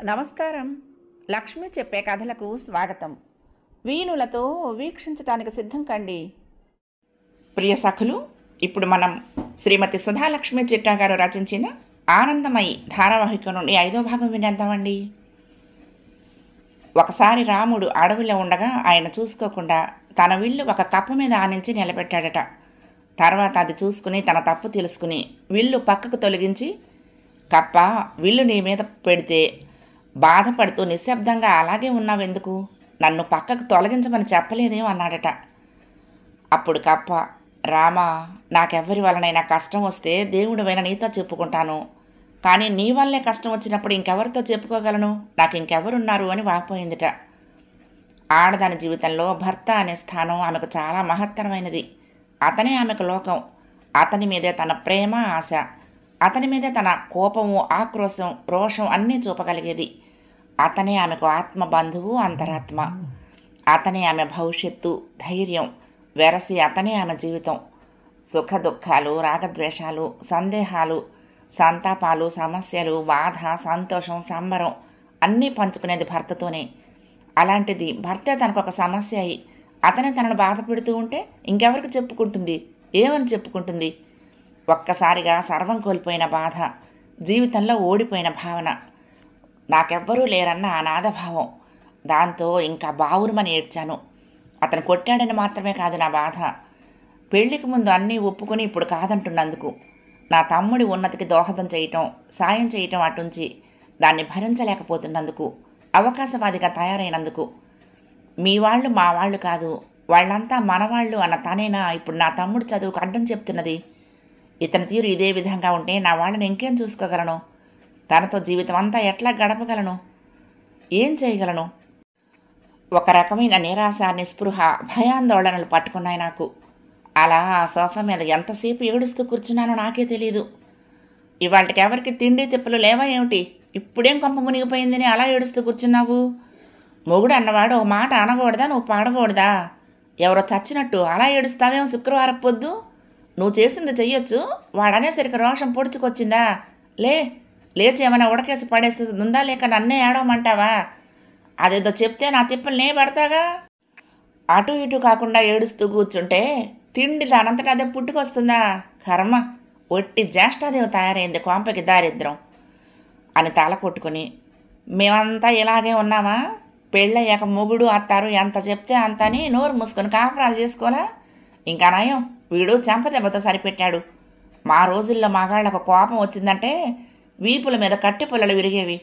నమస్కారం. లక్ష్మి చెప్పే కథలకు స్వాగతం. వీణులతో వీక్షించటానికి సిద్ధం కండి. ప్రియ సఖులు, ఇప్పుడు మనం శ్రీమతి సుధాలక్ష్మి చిట్టా గారు రచించిన ఆనందమయి ధారావాహిక నుండి 5వ భాగం వినేద్దామండి. ఒకసారి రాముడు అడవిలో ఉండగా ఆయన చూసుకోకుండా తన విల్లు ఒక కప్ప మీద ఆనించి నిలబెట్టాడట. తర్వాత అది చూసుకుని తన తప్పు తెలుసుకుని విల్లు పక్కకు తొలగించి, కప్ప, విల్లు నీ మీద పెడితే బాధపడుతూ నిశ్శబ్దంగా అలాగే ఉన్నావెందుకు? నన్ను పక్కకు తొలగించమని చెప్పలేదేమో అన్నాడట. అప్పుడు కప్ప, రామా, నాకెవ్వరి వలనైనా కష్టం వస్తే దేవుడివైన నీతో చెప్పుకుంటాను, కానీ నీ వల్లే కష్టం వచ్చినప్పుడు ఇంకెవరితో చెప్పుకోగలను? నాకు ఇంకెవరున్నారు అని వాపోయిందిట. ఆడదాని జీవితంలో భర్త అనే స్థానం ఆమెకు చాలా మహత్తరమైనది. అతనే ఆమెకు లోకం. అతని మీదే తన ప్రేమ, ఆశ, అతని మీదే తన కోపము, ఆక్రోశం, రోషం అన్నీ చూపగలిగేది. అతనే ఆమెకు ఆత్మ బంధువు, అంతరాత్మ. అతనే ఆమె భవిష్యత్తు, ధైర్యం, వెరసి అతనే ఆమె జీవితం. సుఖ దుఃఖాలు, రాగద్వేషాలు, సందేహాలు, సంతాపాలు, సమస్యలు, బాధ, సంతోషం, సంబరం అన్నీ పంచుకునేది భర్తతోనే. అలాంటిది భర్తే తనకొక సమస్య అయి అతనే తనను బాధ పెడుతూ ఉంటే ఇంకెవరికి చెప్పుకుంటుంది? ఏమని చెప్పుకుంటుంది? ఒక్కసారిగా సర్వం కోల్పోయిన బాధ, జీవితంలో ఓడిపోయిన భావన, నాకెవ్వరూ లేరన్న అనాథభావం. దాంతో ఇంకా బావురుమని ఏడ్చాను. అతను కొట్టాడని మాత్రమే కాదు నా బాధ, పెళ్లికి ముందు అన్నీ ఒప్పుకొని ఇప్పుడు కాదంటున్నందుకు, నా తమ్ముడి ఉన్నతికి దోహదం చేయటం, సాయం చేయటం అటుంచి దాన్ని భరించలేకపోతున్నందుకు, అవకాశవాదిగా తయారైనందుకు. మీ వాళ్ళు మా వాళ్ళు కాదు, వాళ్ళంతా మనవాళ్ళు అన్న తనేనా ఇప్పుడు నా తమ్ముడు చదువుకు అడ్డం చెప్తున్నది? ఇతని తీరు ఇదే విధంగా ఉంటే నా వాళ్ళని ఇంకేం చూసుకోగలను? తనతో జీవితం అంతా ఎట్లా గడపగలను? ఏం చేయగలను? ఒక రకమైన నిరాశ, నిస్పృహ, భయాందోళనలు పట్టుకున్నాయి నాకు. అలా ఆ సోఫా మీద ఎంతసేపు ఏడుస్తూ కూర్చున్నానో నాకే తెలియదు. ఇవాళకి ఎవరికి తిండి తిప్పలు లేవా ఏమిటి? ఇప్పుడేం కొంప మునిగిపోయిందని అలా ఏడుస్తూ కూర్చున్నావు? మొగుడు అన్నవాడు ఓ మాట అనకూడదా? నువ్వు పాడకూడదా? ఎవరో చచ్చినట్టు అలా ఏడుస్తావేమో శుక్రవారం పొద్దు? నువ్వు చేసింది చెయ్యొచ్చు, వాడనేసరికి రోషం పొడుచుకొచ్చిందా? లేచి ఏమైనా ఉడకేసి పడేసి ఉందా, లేక నన్నే ఏడవమంటావా? అదేదో చెప్తే నా తిప్పలు పడతాగా. అటు ఇటు కాకుండా ఏడుస్తూ కూర్చుంటే తిండి దానంతటా అదే పుట్టుకొస్తుందా? కర్మ, ఒట్టి జ్యేష్ఠాదేవి తయారైంది కొంపకి దారిద్రం అని తల కొట్టుకుని, మేమంతా ఇలాగే ఉన్నామా? పెళ్ళయ్యాక మొగుడు అత్తారు ఎంత చెప్తే అంత అని నోరు మూసుకొని కాపురాలు చేసుకోవాలా? ఇంకా నయం, వీడు చెంపదెబ్బతో సరిపెట్టాడు. మా రోజుల్లో మగాళ్ళకు కోపం వచ్చిందంటే వీపుల మీద కట్టి పుల్లలు విరిగేవి.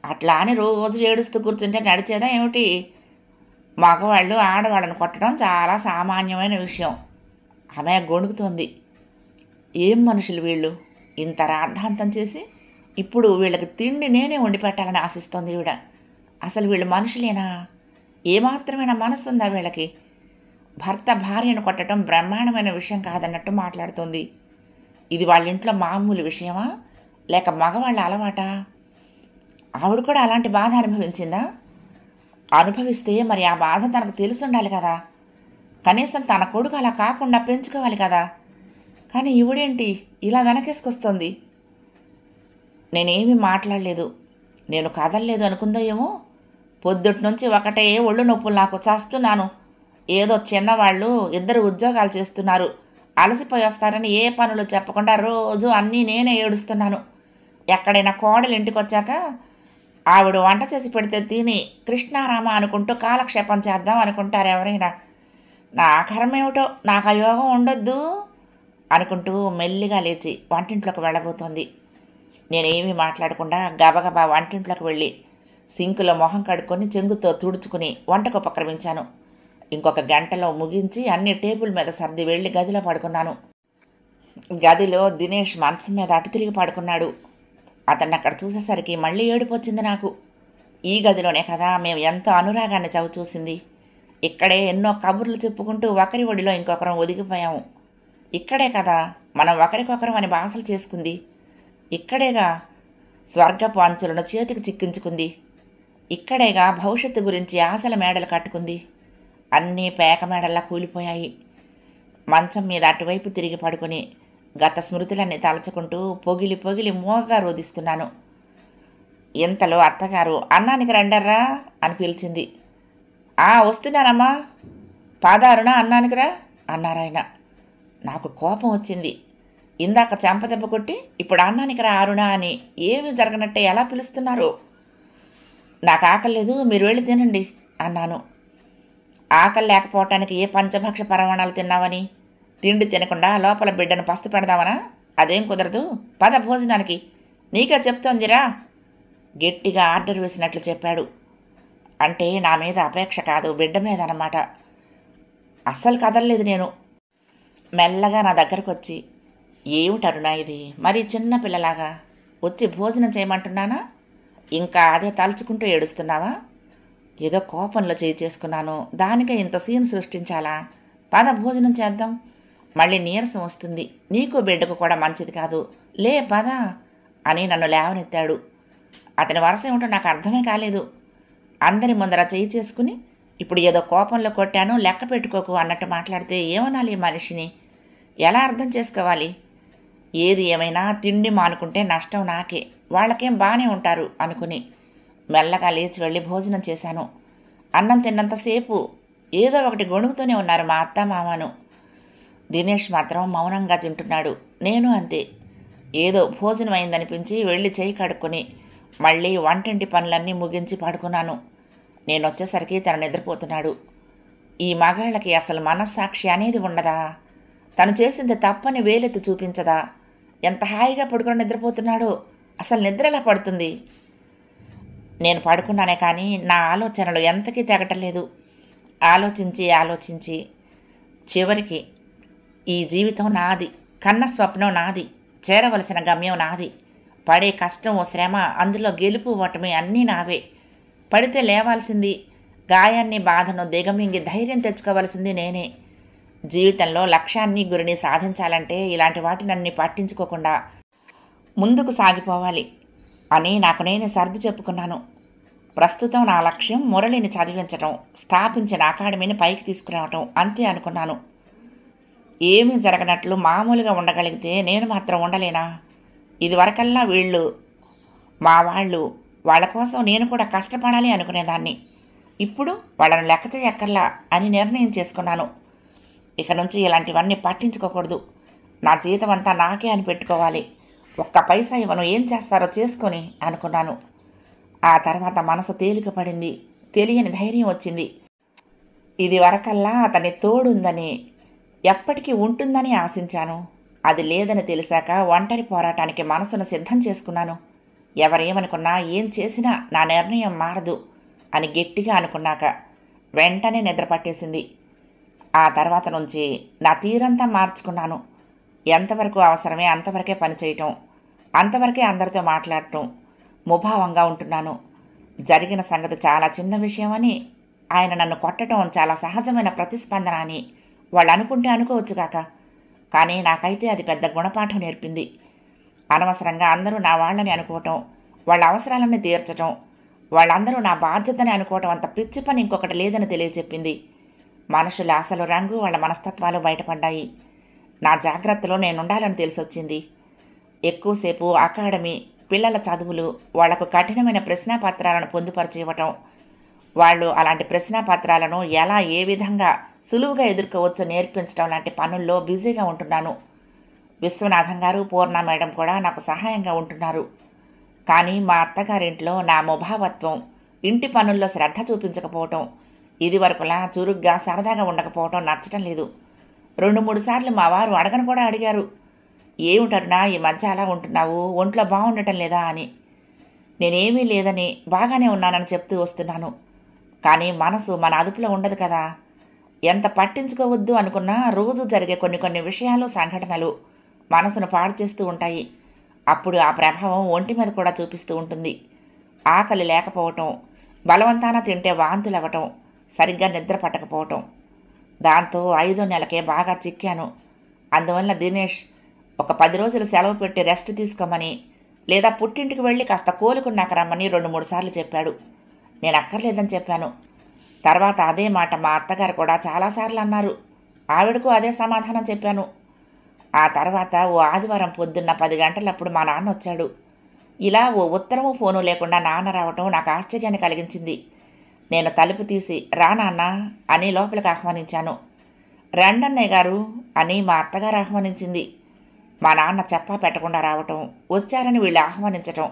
అట్లా అని రోజు ఏడుస్తూ కూర్చుంటే నడిచేదా ఏమిటి? మగవాళ్ళు ఆడవాళ్ళను కొట్టడం చాలా సామాన్యమైన విషయం. ఆమె గొణుకుతోంది. ఏం మనుషులు వీళ్ళు! ఇంత రాద్ధాంతం చేసి ఇప్పుడు వీళ్ళకి తిండి నేనే వండి పెట్టాలని ఆశిస్తోంది ఈవిడ. అసలు వీళ్ళు మనుషులేనా? ఏమాత్రమైన మనసు ఉందా వీళ్ళకి? భర్త భార్యను కొట్టడం బ్రహ్మాండమైన విషయం కాదన్నట్టు మాట్లాడుతోంది. ఇది వాళ్ళ ఇంట్లో మామూలు విషయమా, లేక మగవాళ్ళ అలవాటా? ఆవిడ కూడా అలాంటి బాధ అనుభవించిందా? అనుభవిస్తే మరి ఆ బాధ తనకు తెలుసుండాలి కదా. కనీసం తన కొడుకు అలా కాకుండా పెంచుకోవాలి కదా. కానీ ఈవిడేంటి ఇలా వెనకేసుకొస్తోంది? నేనేమీ మాట్లాడలేదు, నేను కదలలేదు అనుకుందో ఏమో. పొద్దుటి నుంచి ఒకటే ఒళ్ళు నొప్పులు, నాకు చస్తున్నాను. ఏదో చిన్నవాళ్ళు, ఇద్దరు ఉద్యోగాలు చేస్తున్నారు, అలసిపోయి వస్తారని ఏ పనులు చెప్పకుండా రోజు అన్నీ నేనే ఏడుస్తున్నాను. ఎక్కడైనా కోడలు ఇంటికి వచ్చాక ఆవిడ వంట చేసి పెడితే తిని కృష్ణారామ అనుకుంటూ కాలక్షేపం చేద్దాం అనుకుంటారు ఎవరైనా. నా కర్మేమిటో, నాకు ఆ యోగం ఉండొద్దు అనుకుంటూ మెల్లిగా లేచి వంటింట్లోకి వెళ్ళబోతోంది. నేనేమీ మాట్లాడకుండా గబగబా వంటింట్లోకి వెళ్ళి సింకులో మొహం కడుక్కొని చెంగుతో తుడుచుకుని వంటకు ఉపక్రమించాను. ఇంకొక గంటలో ముగించి అన్ని టేబుల్ మీద సర్ది వెళ్ళి గదిలో పడుకున్నాను. గదిలో దినేష్ మంచం మీద అటు తిరిగి పడుకున్నాడు. అతన్ని అక్కడ చూసేసరికి మళ్ళీ ఏడుపు వచ్చింది నాకు. ఈ గదిలోనే కదా మేము ఎంతో అనురాగాన్ని చవిచూసింది. ఇక్కడే ఎన్నో కబుర్లు చెప్పుకుంటూ ఒకరి ఒడిలో ఇంకొకరం ఒదిగిపోయాము. ఇక్కడే కదా మనం ఒకరికొకరం అని బాసలు చేసుకుంది. ఇక్కడేగా స్వర్గపు అంచులను చేతికి చిక్కించుకుంది. ఇక్కడేగా భవిష్యత్తు గురించి ఆశల మేడలు కట్టుకుంది. అన్నీ పేక మేడల్లా కూలిపోయాయి. మంచం మీద అటువైపు తిరిగి పడుకుని గత స్మృతులన్నీ తలచుకుంటూ పొగిలి పొగిలి మోగగా రోదిస్తున్నాను. ఇంతలో అత్తగారు అన్నానికి రండర్రా అని పిలిచింది. వస్తున్నానమ్మా, పాదారుణ అన్నానికి రా అన్నారాయన. నాకు కోపం వచ్చింది. ఇందాక చెంపదెబ్బ కొట్టి ఇప్పుడు అన్నానికి రా అరుణ అని ఏమీ జరగనట్టే ఎలా పిలుస్తున్నారు? నాకు ఆకలి లేదు, మీరు వెళ్ళి తినండి అన్నాను. ఆకలి లేకపోవటానికి ఏ పంచభక్ష పరమాణాలు తిన్నావని? తిండి తినకుండా లోపల బిడ్డను పస్తు పెడదామనా? అదేం కుదరదు, పద భోజనానికి, నీకే చెప్తోందిరా గట్టిగా ఆర్డర్ వేసినట్లు చెప్పాడు. అంటే నా మీద అపేక్ష కాదు, బిడ్డ మీద అన్నమాట. అస్సలు కదలలేదు నేను. మెల్లగా నా దగ్గరకు వచ్చి, ఏమిటరునా ఇది, మరీ చిన్న పిల్లలాగా వచ్చి భోజనం చేయమంటున్నానా? ఇంకా అదే తలుచుకుంటూ ఏడుస్తున్నావా? ఏదో కోపంలో చేయి చేసుకున్నాను, దానికే ఇంత సీన్ సృష్టించాలా? పద భోజనం చేద్దాం, మళ్ళీ నీరసం వస్తుంది, నీకు బిడ్డకు కూడా మంచిది కాదు, లే పద అని నన్ను లేవనెత్తాడు. అతని వరస ఏమిటో నాకు అర్థమే కాలేదు. అందరి ముందర చేయి చేసుకుని ఇప్పుడు ఏదో కోపంలో కొట్టాను లెక్క పెట్టుకోకు అన్నట్టు మాట్లాడితే ఏమనాలి మనిషిని? ఎలా అర్థం చేసుకోవాలి? ఏది ఏమైనా తిండి మానుకుంటే నష్టం నాకే, వాళ్ళకేం బాగానే ఉంటారు అనుకుని మెల్లగా లేచి వెళ్ళి భోజనం చేశాను. అన్నం తిన్నంతసేపు ఏదో ఒకటి గొణుగుతూనే ఉన్నారు మా అత్త మామను. దినేష్ మాత్రం మౌనంగా తింటున్నాడు. నేను అంతే. ఏదో భోజనం అయిందనిపించి వెళ్ళి చేయి కడుక్కొని మళ్ళీ వంటింటి పనులన్నీ ముగించి పడుకున్నాను. నేను వచ్చేసరికి తను నిద్రపోతున్నాడు. ఈ మగాళ్ళకి అసలు మనస్సాక్షి అనేది ఉండదా? తను చేసింది తప్పని వేలెత్తి చూపించదా? ఎంత హాయిగా పడుకొని నిద్రపోతున్నాడో. అసలు నిద్ర ఎలా పడుతుంది? నేను పడుకున్నానే కానీ నా ఆలోచనలు ఎంతకీ తెగటలేదు. ఆలోచించి చివరికి ఈ జీవితం నాది, కన్న స్వప్నం నాది, చేరవలసిన గమ్యం నాది, పడే కష్టం శ్రమ, అందులో గెలుపు ఓటమి అన్నీ నావే. పడితే లేవాల్సింది, గాయాన్ని బాధను దిగమింగి ధైర్యం తెచ్చుకోవలసింది నేనే. జీవితంలో లక్ష్యాన్ని గురిని సాధించాలంటే ఇలాంటి వాటినన్నీ పట్టించుకోకుండా ముందుకు సాగిపోవాలి అని నాకు నేనే సర్ది చెప్పుకున్నాను. ప్రస్తుతం నా లక్ష్యం మురళిని చదివించటం, స్థాపించిన అకాడమీని పైకి తీసుకురావటం అంతే అనుకున్నాను. ఏమీ జరగనట్లు మామూలుగా ఉండగలిగితే నేను మాత్రం ఉండలేనా? ఇదివరకల్లా వీళ్ళు మా వాళ్ళు, వాళ్ళ కోసం నేను కూడా కష్టపడాలి అనుకునేదాన్ని. ఇప్పుడు వాళ్ళను లెక్క చేయక్కర్లా అని నిర్ణయం చేసుకున్నాను. ఇక నుంచి ఇలాంటివన్నీ పట్టించుకోకూడదు. నా జీతం అంతా నాకే అని పెట్టుకోవాలి. ఒక్క పైసా ఇవ్వను, ఏం చేస్తారో చేసుకొని అనుకున్నాను. ఆ తర్వాత మనసు తేలిక పడింది, తెలియని ధైర్యం వచ్చింది. ఇది వరకల్లా అతని తోడుందని, ఎప్పటికీ ఉంటుందని ఆశించాను. అది లేదని తెలిసాక ఒంటరి పోరాటానికి మనసును సిద్ధం చేసుకున్నాను. ఎవరేమనుకున్నా ఏం చేసినా నా నిర్ణయం మారదు అని గట్టిగా అనుకున్నాక వెంటనే నిద్ర పట్టేసింది. ఆ తర్వాత నుంచి నా తీరంతా మార్చుకున్నాను. ఎంతవరకు అవసరమే అంతవరకే పనిచేయటం, అంతవరకే అందరితో మాట్లాడటం, ముభావంగా ఉంటున్నాను. జరిగిన సంగతి చాలా చిన్న విషయమని, ఆయన నన్ను కొట్టడం చాలా సహజమైన ప్రతిస్పందన అని వాళ్ళు అనుకుంటే అనుకోవచ్చుగాక, కానీ నాకైతే అది పెద్ద గుణపాఠం నేర్పింది. అనవసరంగా అందరూ నా వాళ్ళని అనుకోవటం, వాళ్ళ అవసరాలన్నీ తీర్చటం, వాళ్ళందరూ నా బాధ్యతని అనుకోవటం అంత పిచ్చి పని ఇంకొకటి లేదని తెలియచెప్పింది. మనుషుల అసలు రంగు, వాళ్ళ మనస్తత్వాలు బయటపడ్డాయి. నా జాగ్రత్తలో నేనుండాలని తెలిసొచ్చింది. ఎక్కువసేపు అకాడమీ, పిల్లల చదువులు, వాళ్లకు కఠినమైన ప్రశ్నాపత్రాలను పొందుపరిచి ఇవ్వటం, వాళ్ళు అలాంటి ప్రశ్నాపత్రాలను ఎలా ఏ విధంగా సులువుగా ఎదుర్కోవచ్చో నేర్పించడం లాంటి పనుల్లో బిజీగా ఉంటున్నాను. విశ్వనాథం గారు, పూర్ణ మేడం కూడా నాకు సహాయంగా ఉంటున్నారు. కానీ మా అత్తగారింట్లో నా ముభావత్వం, ఇంటి పనుల్లో శ్రద్ధ చూపించకపోవటం, ఇది వరకులా చురుగ్గా సరదాగా ఉండకపోవటం నచ్చటం లేదు. 2-3 సార్లు మా వారు అడగను కూడా అడిగారు, ఏమిటన్నా ఈ మధ్య అలా ఉంటున్నావు, ఒంట్లో బాగుండటం లేదా అని. నేనేమీ లేదని, బాగానే ఉన్నానని చెప్తూ వస్తున్నాను. కానీ మనసు మన అదుపులో ఉండదు కదా. ఎంత పట్టించుకోవద్దు అనుకున్నా రోజు జరిగే కొన్ని విషయాలు, సంఘటనలు మనసును పాడు చేస్తూ ఉంటాయి. అప్పుడు ఆ ప్రభావం ఒంటి మీద కూడా చూపిస్తూ ఉంటుంది. ఆకలి లేకపోవటం, బలవంతాన తింటే వాంతులవ్వటం, సరిగ్గా నిద్ర పట్టకపోవటం. దాంతో 5వ నెలకే బాగా చిక్కాను. అందువల్ల దినేష్ ఒక 10 రోజులు సెలవు పెట్టి రెస్ట్ తీసుకోమని, లేదా పుట్టింటికి వెళ్ళి కాస్త కోలుకున్నాక రమ్మని 2-3 సార్లు చెప్పాడు. నేను అక్కర్లేదని చెప్పాను. తర్వాత అదే మాట మా అత్తగారు కూడా చాలాసార్లు అన్నారు. ఆవిడకు అదే సమాధానం చెప్పాను. ఆ తర్వాత ఓ ఆదివారం పొద్దున్న 10 గంటలప్పుడు మా నాన్న వచ్చాడు. ఇలా ఓ ఉత్తరము ఫోను లేకుండా నాన్న రావటం నాకు ఆశ్చర్యాన్ని కలిగించింది. నేను తలుపు తీసి రా నాన్న అని లోపలికి ఆహ్వానించాను. రండన్నయ్య గారు అని మా అత్తగారు ఆహ్వానించింది. మా నాన్న చెప్పా పెట్టకుండా రావటం, వచ్చారని వీళ్ళు ఆహ్వానించటం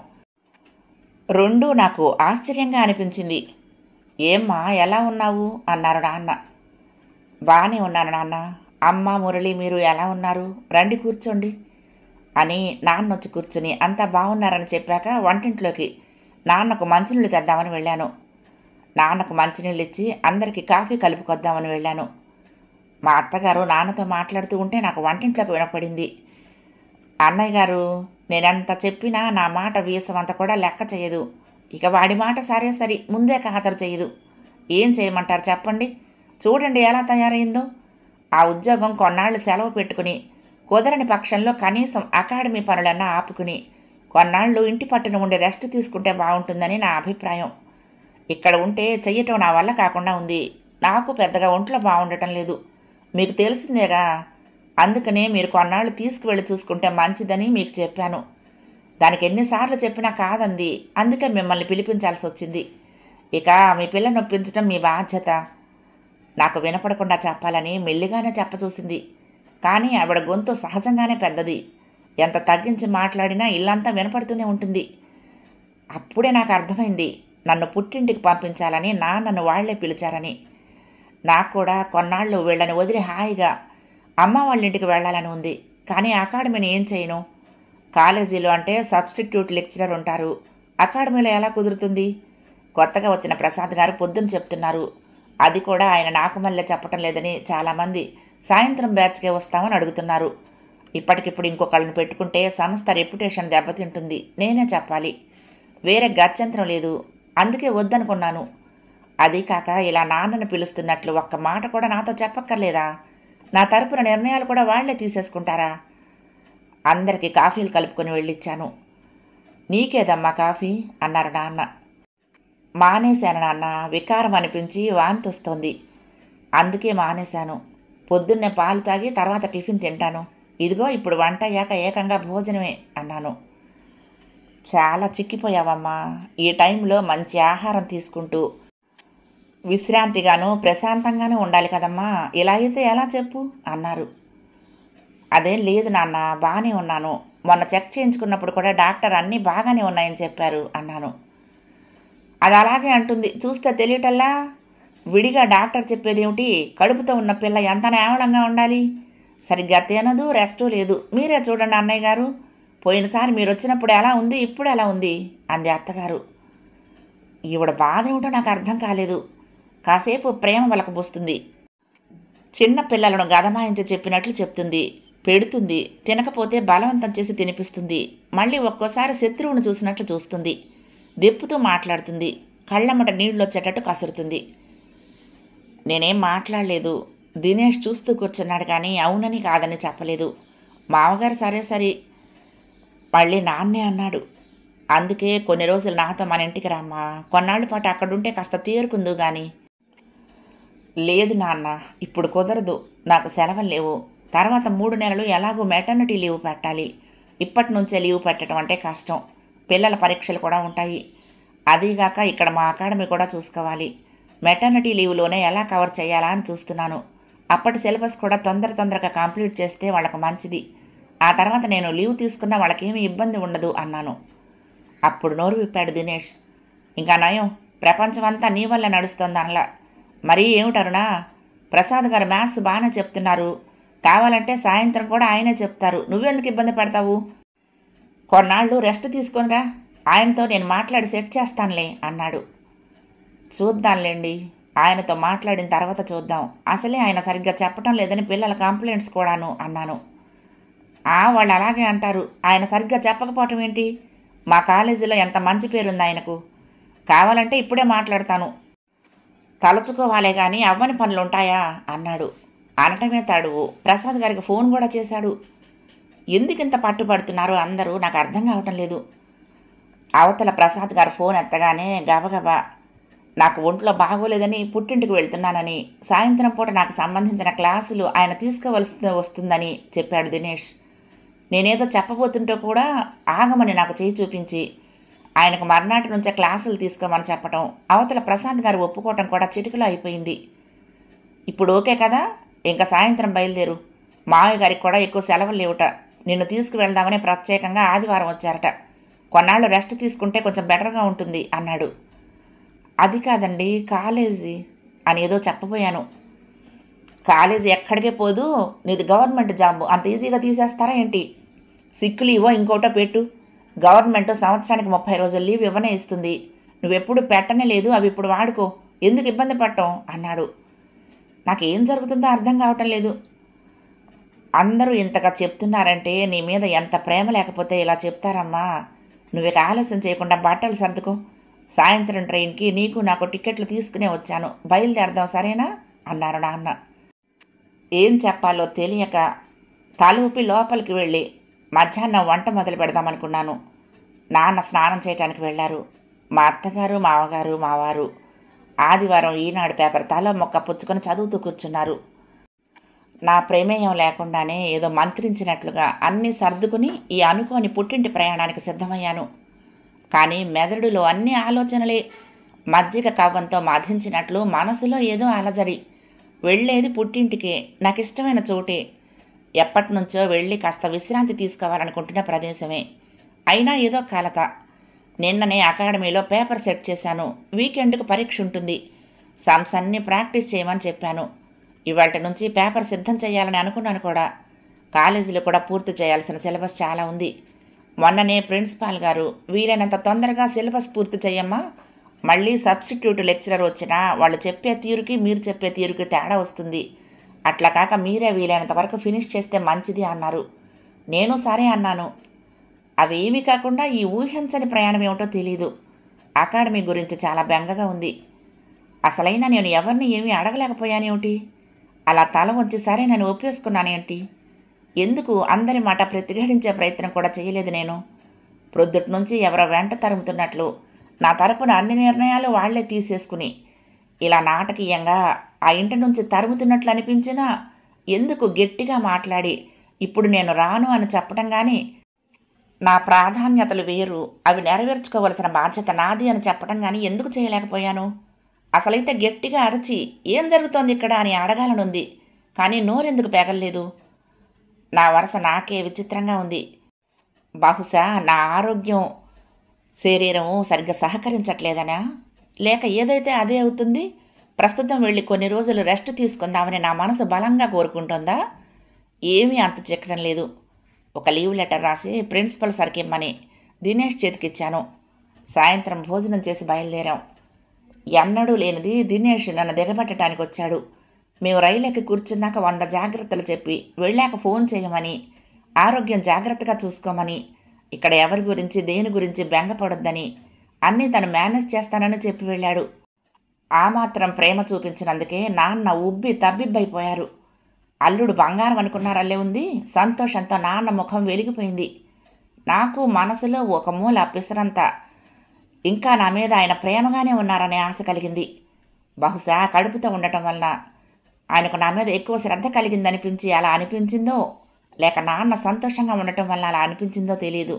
రెండూ నాకు ఆశ్చర్యంగా అనిపించింది. ఏమ్మా ఎలా ఉన్నావు అన్నారు నాన్న. బాగానే ఉన్నాను నాన్న. అమ్మ మురళి మీరు ఎలా ఉన్నారు? రండి కూర్చోండి అని నాన్నొచ్చి కూర్చుని అంతా బాగున్నారని చెప్పాక వంటింట్లోకి నాన్నకు మంచినీళ్ళు తెద్దామని వెళ్ళాను. నాన్నకు మంచినీళ్ళు ఇచ్చి అందరికీ కాఫీ కలుపుకొద్దామని వెళ్ళాను. మా అత్తగారు నాన్నతో మాట్లాడుతూ ఉంటే నాకు వంటింట్లోకి వినపడింది. అన్నయ్య గారు నేనెంత చెప్పినా నా మాట వీసమంత కూడా లెక్క చేయదు. ఇక వాడి మాట సరే సరి ముందే ఖాతరు చేయదు. ఏం చేయమంటారు చెప్పండి? చూడండి ఎలా తయారైందో. ఆ ఉద్యోగం కొన్నాళ్ళు సెలవు పెట్టుకుని కుదరని పక్షంలో కనీసం అకాడమీ పనులన్నా ఆపుకుని కొన్నాళ్ళు ఇంటి పట్టున ఉండి రెస్ట్ తీసుకుంటే బాగుంటుందని నా అభిప్రాయం. ఇక్కడ ఉంటే చెయ్యటం నా వల్ల కాకుండా ఉంది. నాకు పెద్దగా ఒంట్లో బాగుండటం లేదు. మీకు తెలిసిందేగా. అందుకనే మీరు కొన్నాళ్ళు తీసుకువెళ్ళి చూసుకుంటే మంచిదని మీకు చెప్పాను. దానికి ఎన్నిసార్లు చెప్పినా కాదంది. అందుకే మిమ్మల్ని పిలిపించాల్సి వచ్చింది. ఇక మీ పిల్ల నొప్పించడం మీ బాధ్యత. నాకు వినపడకుండా చెప్పాలని మెల్లిగానే చెప్పచూసింది. కానీ ఆవిడ గొంతు సహజంగానే పెద్దది. ఎంత తగ్గించి మాట్లాడినా ఇల్లంతా వినపడుతూనే ఉంటుంది. అప్పుడే నాకు అర్థమైంది నన్ను పుట్టింటికి పంపించాలని నన్ను వాళ్లే పిలిచారని. నాకు కూడా కొన్నాళ్ళు వీళ్ళని వదిలి హాయిగా అమ్మ వాళ్ళ ఇంటికి వెళ్ళాలని ఉంది. కానీ అకాడమీని ఏం చేయను? కాలేజీలో అంటే సబ్స్టిట్యూట్ లెక్చరర్ ఉంటారు. అకాడమీలో ఎలా కుదురుతుంది? కొత్తగా వచ్చిన ప్రసాద్ గారు పొద్దున్న చెప్తున్నారు. అది కూడా ఆయన నాకు మళ్ళీ చెప్పటం లేదని చాలామంది సాయంత్రం బ్యాచ్కే వస్తామని అడుగుతున్నారు. ఇప్పటికిప్పుడు ఇంకొకళ్ళని పెట్టుకుంటే సంస్థ రెప్యుటేషన్ దెబ్బతింటుంది. నేనే చెప్పాలి. వేరే గత్యంతరం లేదు. అందుకే వద్దనుకున్నాను. అదీ కాక ఇలా నాన్నను పిలుస్తున్నట్లు ఒక్క మాట కూడా నాతో చెప్పక్కర్లేదా? నా తరపున నిర్ణయాలు కూడా వాళ్లే తీసేసుకుంటారా? అందరికీ కాఫీలు కలుపుకొని వెళ్ళిచ్చాను. నీకేదమ్మా కాఫీ అన్నారు నాన్న. మానేశాను నాన్న. వికారం అనిపించి వాంతి వస్తోంది. అందుకే మానేశాను. పొద్దున్నే పాలు తాగి తర్వాత టిఫిన్ తింటాను. ఇదిగో ఇప్పుడు వంట అయ్యాక ఏకంగా భోజనమే అన్నాను. చాలా చిక్కిపోయావమ్మా. ఈ టైంలో మంచి ఆహారం తీసుకుంటూ విశ్రాంతిగాను ప్రశాంతంగానూ ఉండాలి కదమ్మా. ఇలా అయితే ఎలా చెప్పు అన్నారు. అదేం లేదు నాన్న, బాగానే ఉన్నాను. మొన్న చెక్ చేయించుకున్నప్పుడు కూడా డాక్టర్ అన్నీ బాగానే ఉన్నాయని చెప్పారు అన్నాను. అది అలాగే అంటుంది, చూస్తే తెలియటల్లా. విడిగా డాక్టర్ చెప్పేదేమిటి? కడుపుతో ఉన్న పిల్ల ఎంత నేవళంగా ఉండాలి. సరిగ్గా తినదు, రెస్టు లేదు. మీరే చూడండి అన్నయ్య గారు. పోయినసారి మీరు వచ్చినప్పుడు ఎలా ఉంది, ఇప్పుడు ఎలా ఉంది అంది అత్తగారు. ఈవిడ బాధ ఏమిటో నాకు అర్థం కాలేదు. కాసేపు ప్రేమ వలకబోస్తుంది. చిన్న పిల్లలను గదమాయించి చెప్పినట్లు చెప్తుంది, పెడుతుంది. తినకపోతే బలవంతం చేసి తినిపిస్తుంది. మళ్ళీ ఒక్కోసారి శత్రువును చూసినట్లు చూస్తుంది. దెప్పుతూ మాట్లాడుతుంది. కళ్ళమ్మట నీళ్లు వచ్చేటట్టు కసురుతుంది. నేనేం మాట్లాడలేదు. దినేష్ చూస్తూ కూర్చున్నాడు కానీ అవునని కాదని చెప్పలేదు. మామగారు సరే సరి మళ్ళీ నాన్నే అన్నాడు. అందుకే కొన్ని రోజులు నాతో మన ఇంటికి రామ్మా. కొన్నాళ్ళ పాటు అక్కడుంటే కాస్త తీరుకుందు కానీ. లేదు నాన్న, ఇప్పుడు కుదరదు. నాకు సెలవులు లేవు. తర్వాత 3 నెలలు ఎలాగో మెటర్నిటీ లీవ్ పెట్టాలి. ఇప్పటి నుంచే లీవ్ పెట్టడం అంటే కష్టం. పిల్లల పరీక్షలు కూడా ఉంటాయి. అదీగాక ఇక్కడ మా అకాడమీ కూడా చూసుకోవాలి. మెటర్నిటీ లీవ్లోనే ఎలా కవర్ చేయాలా అని చూస్తున్నాను. అప్పటి సిలబస్ కూడా తొందరగా కంప్లీట్ చేస్తే వాళ్ళకు మంచిది. ఆ తర్వాత నేను లీవ్ తీసుకున్నా వాళ్ళకేమీ ఇబ్బంది ఉండదు అన్నాను. అప్పుడు నోరు విప్పాడు దినేష్. ఇంకా నయం, ప్రపంచమంతా నీ వల్ల నడుస్తుంది అనలా. మరీ ఏమిటరునా, ప్రసాద్ గారు మ్యాథ్స్ బాగానే చెప్తున్నారు. కావాలంటే సాయంత్రం కూడా ఆయనే చెప్తారు. నువ్వెందుకు ఇబ్బంది పడతావు? కొన్నాళ్ళు రెస్ట్ తీసుకొనిరా. ఆయనతో నేను మాట్లాడి సెట్ చేస్తానులే అన్నాడు. చూద్దాంలేండి, ఆయనతో మాట్లాడిన తర్వాత చూద్దాం. అసలే ఆయన సరిగ్గా చెప్పటం లేదని పిల్లల కంప్లైంట్స్ కూడాను అన్నాను. వాళ్ళు అలాగే అంటారు. ఆయన సరిగ్గా చెప్పకపోవటం ఏంటి? మా కాలేజీలో ఎంత మంచి పేరుంది ఆయనకు. కావాలంటే ఇప్పుడే మాట్లాడతాను. తలుచుకోవాలే కానీ అవ్వని పనులుంటాయా అన్నాడు. అనటమే తడువు. ప్రసాద్ గారికి ఫోన్ కూడా చేశాడు. ఎందుకింత పట్టుబడుతున్నారో అందరూ నాకు అర్థం కావటం లేదు. అవతల ప్రసాద్ గారు ఫోన్ ఎత్తగానే గబగబా నాకు ఒంట్లో బాగోలేదని, పుట్టింటికి వెళ్తున్నానని, సాయంత్రం పూట నాకు సంబంధించిన క్లాసులు ఆయన తీసుకోవలసి వస్తుందని చెప్పాడు దినేష్. నేనేదో చెప్పబోతుంటే కూడా ఆగమని నాకు చేయి చూపించి ఆయనకు మర్నాటి నుంచే క్లాసులు తీసుకోమని చెప్పటం, అవతల ప్రసాద్ గారు ఒప్పుకోవటం కూడా చిటికలో అయిపోయింది. ఇప్పుడు ఓకే కదా, ఇంకా సాయంత్రం బయలుదేరు. మావయ్య గారికి కూడా ఎక్కువ సెలవులు లేవుట. నిన్ను తీసుకువెళ్దామని ప్రత్యేకంగా ఆదివారం వచ్చారట. కొన్నాళ్ళు రెస్ట్ తీసుకుంటే కొంచెం బెటర్గా ఉంటుంది అన్నాడు. అది కాదండి, కాలేజీ అని ఏదో చెప్పబోయాను. కాలేజీ ఎక్కడికే పోదు, నీది గవర్నమెంట్ జాబ్, అంత ఈజీగా తీసేస్తారా ఏంటి? సిక్కు లీవో ఇంకోటో పెట్టు. గవర్నమెంట్ సంవత్సరానికి 30 రోజులు లీవ్ ఇవ్వనే ఇస్తుంది. నువ్వెప్పుడు పెట్టనే లేదు, అవి ఇప్పుడు వాడుకో, ఎందుకు ఇబ్బంది పడటం అన్నాడు. నాకేం జరుగుతుందో అర్థం కావటం లేదు. అందరూ ఇంతగా చెప్తున్నారంటే నీ మీద ఎంత ప్రేమ లేకపోతే ఇలా చెప్తారమ్మా. నువ్విక ఆలస్యం చేయకుండా బట్టలు సర్దుకో. సాయంత్రం ట్రైన్కి నీకు నాకు టికెట్లు తీసుకునే వచ్చాను, బయలుదేరదాం సరేనా అన్నారు నాన్న. ఏం చెప్పాలో తెలియక తల ఊపి లోపలికి వెళ్ళి మధ్యాహ్నం వంట మొదలు పెడదామనుకున్నాను. నాన్న స్నానం చేయడానికి వెళ్ళారు. మా అత్తగారు, మావగారు, మావారు ఆదివారం ఈనాడు పేపర్ తల మొక్క పుచ్చుకొని చదువుతూ కూర్చున్నారు. నా ప్రమేయం లేకుండానే ఏదో మంత్రించినట్లుగా అన్నీ సర్దుకుని ఈ అనుకోని పుట్టింటి ప్రయాణానికి సిద్ధమయ్యాను. కానీ మెదడులో అన్ని ఆలోచనలే మజ్జిగ కవ్వంతో మధించినట్లు మనసులో ఏదో అలజడి. వెళ్ళేది పుట్టింటికే, నాకు ఇష్టమైన చోటే, ఎప్పటినుంచో వెళ్ళి కాస్త విశ్రాంతి తీసుకోవాలనుకుంటున్న ప్రదేశమే. అయినా ఏదో కలత. నిన్ననే అకాడమీలో పేపర్ సెట్ చేశాను. వీకెండ్కు పరీక్ష ఉంటుంది. సమ్స్ అన్నీ ప్రాక్టీస్ చేయమని చెప్పాను. ఇవాళ నుంచి పేపర్ సిద్ధం చేయాలని అనుకున్నాను కూడా. కాలేజీలో కూడా పూర్తి చేయాల్సిన సిలబస్ చాలా ఉంది. మొన్ననే ప్రిన్సిపాల్ గారు వీలైనంత తొందరగా సిలబస్ పూర్తి చేయమ్మా, మళ్ళీ సబ్స్టిట్యూట్ లెక్చరర్ వచ్చినా వాళ్ళు చెప్పే తీరుకి మీరు చెప్పే తీరుకి తేడా వస్తుంది, అట్లా కాక మీరే వీలైనంత వరకు ఫినిష్ చేస్తే మంచిది అన్నారు. నేను సరే అన్నాను. అవేమీ కాకుండా ఈ ఊహించని ప్రయాణం ఏమిటో తెలీదు. అకాడమీ గురించి చాలా బెంగగా ఉంది. అసలైనా నేను ఎవరిని ఏమీ అడగలేకపోయానేమిటి? అలా తల వంచి సరే నేను ఒప్పేసుకున్నానేంటి? ఎందుకు అందరి మాట ప్రతిఘటించే ప్రయత్నం కూడా చేయలేదు నేను. ప్రొద్దుటి నుంచి ఎవరో వెంట తరుముతున్నట్లు నా తరపున అన్ని నిర్ణయాలు వాళ్లే తీసేసుకుని ఇలా నాటకీయంగా ఆ ఇంటి నుంచి తరుముతున్నట్లు అనిపించినా ఎందుకు గట్టిగా మాట్లాడి ఇప్పుడు నేను రాను అని చెప్పటం కానీ, నా ప్రాధాన్యతలు వేరు, అవి నెరవేర్చుకోవలసిన బాధ్యత నాది అని చెప్పటం కానీ ఎందుకు చేయలేకపోయాను? అసలైతే గట్టిగా అరిచి ఏం జరుగుతోంది ఇక్కడ అని అడగాలనుంది, కానీ నోరెందుకు పెగల్లేదు? నా వరస నాకే విచిత్రంగా ఉంది. బహుశా నా ఆరోగ్యం, శరీరం సరిగ్గా సహకరించట్లేదనా, లేక ఏదైతే అదే అవుతుంది? ప్రస్తుతం వెళ్ళి కొన్ని రోజులు రెస్ట్ తీసుకుందామని నా మనసు బలంగా కోరుకుంటుందా? ఏమీ అంత చిక్కడం లేదు. ఒక లీవ్ లెటర్ రాసి ప్రిన్సిపల్ సార్కి ఇమ్మని దినేష్ చేతికిచ్చాను. సాయంత్రం భోజనం చేసి బయలుదేరాం. ఎన్నడూ లేనిది దినేష్ నన్ను దిగబెట్టడానికి వచ్చాడు. మేము రైలుకి కూర్చున్నాక 100 జాగ్రత్తలు చెప్పి వెళ్ళాక ఫోన్ చేయమని, ఆరోగ్యం జాగ్రత్తగా చూసుకోమని, ఇక్కడ ఎవరి గురించి దేని గురించి బెంగపడొద్దని, అన్నీ తను మేనేజ్ చేస్తానని చెప్పి వెళ్ళాడు. ఆ మాత్రం ప్రేమ చూపించినందుకే నాన్న ఉబ్బి తబ్బిబ్బైపోయారు. అల్లుడు బంగారం అనుకున్నారల్లే ఉంది. సంతోషంతో నాన్న ముఖం వెలిగిపోయింది. నాకు మనసులో ఒక మూల పిసరంతా ఇంకా నా మీద ఆయన ప్రేమగానే ఉన్నారనే ఆశ కలిగింది. బహుశా కడుపుతో ఉండటం వలన ఆయనకు నా మీద ఎక్కువ శ్రద్ధ కలిగిందనిపించి అలా అనిపించిందో, లేక నాన్న సంతోషంగా ఉండటం వల్ల అలా అనిపించిందో తెలియదు.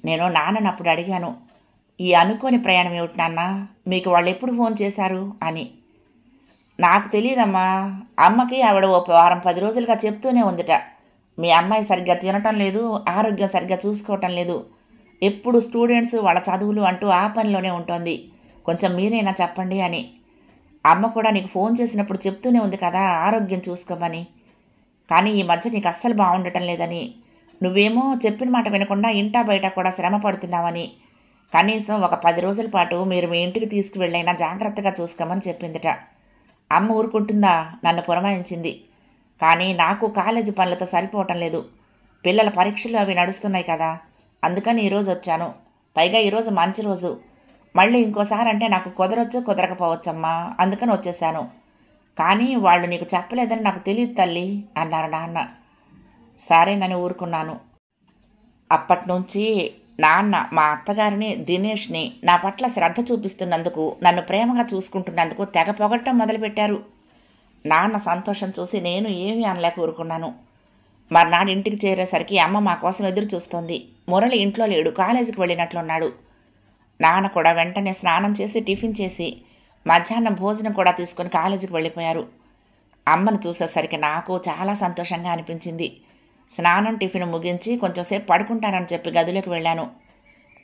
నేను నాన్ననప్పుడు అడిగాను, ఈ అనుకోని ప్రయాణం ఏమిటి నాన్న, మీకు వాళ్ళు ఎప్పుడు ఫోన్ చేశారు అని. నాకు తెలియదమ్మా, అమ్మకి ఆవిడ ఓ వారం 10 రోజులుగా చెప్తూనే ఉందిట, మీ అమ్మాయి సరిగ్గా తినటం లేదు, ఆరోగ్యం సరిగ్గా చూసుకోవటం లేదు, ఎప్పుడు స్టూడెంట్స్ వాళ్ళ చదువులు అంటూ ఆ పనిలోనే ఉంటుంది, కొంచెం మీరైనా చెప్పండి అని. అమ్మ కూడా నీకు ఫోన్ చేసినప్పుడు చెప్తూనే ఉంది కదా ఆరోగ్యం చూసుకోమని. కానీ ఈ మధ్య నీకు అస్సలు బాగుండటం లేదని, నువ్వేమో చెప్పిన మాట వినకుండా ఇంటా బయట కూడా శ్రమ పడుతున్నావని, కనీసం ఒక 10 రోజుల పాటు మీరు మీ ఇంటికి తీసుకువెళ్ళైనా జాగ్రత్తగా చూసుకోమని చెప్పిందిట. అమ్మ ఊరుకుంటుందా? నన్ను పురమాయించింది. కానీ నాకు కాలేజీ పనులతో సరిపోవటం లేదు. పిల్లల పరీక్షలు అవి నడుస్తున్నాయి కదా, అందుకని ఈరోజు వచ్చాను. పైగా ఈరోజు మంచి రోజు. మళ్ళీ ఇంకోసారి అంటే నాకు కుదరొచ్చు కుదరకపోవచ్చమ్మా, అందుకని వచ్చేసాను. కానీ వాళ్ళు నీకు చెప్పలేదని నాకు తెలియదు తల్లి అన్నారు నాన్న. సరేనని ఊరుకున్నాను. అప్పటినుంచి నాన్న మా అత్తగారిని, దినేష్ని నా పట్ల శ్రద్ధ చూపిస్తున్నందుకు, నన్ను ప్రేమగా చూసుకుంటున్నందుకు తెగ పొగట్టడం మొదలుపెట్టారు. నాన్న సంతోషం చూసి నేను ఏమీ అనలేక ఊరుకున్నాను. మర్నాడు ఇంటికి చేరేసరికి అమ్మ మా కోసం ఎదురు చూస్తోంది. మురళి ఇంట్లో లేడు, కాలేజీకి వెళ్ళినట్లున్నాడు. నాన్న కూడా వెంటనే స్నానం చేసి టిఫిన్ చేసి మధ్యాహ్నం భోజనం కూడా తీసుకొని కాలేజీకి వెళ్ళిపోయారు. అమ్మను చూసేసరికి నాకు చాలా సంతోషంగా అనిపించింది. స్నానం టిఫిన్ ముగించి కొంచెంసేపు పడుకుంటానని చెప్పి గదిలోకి వెళ్ళాను.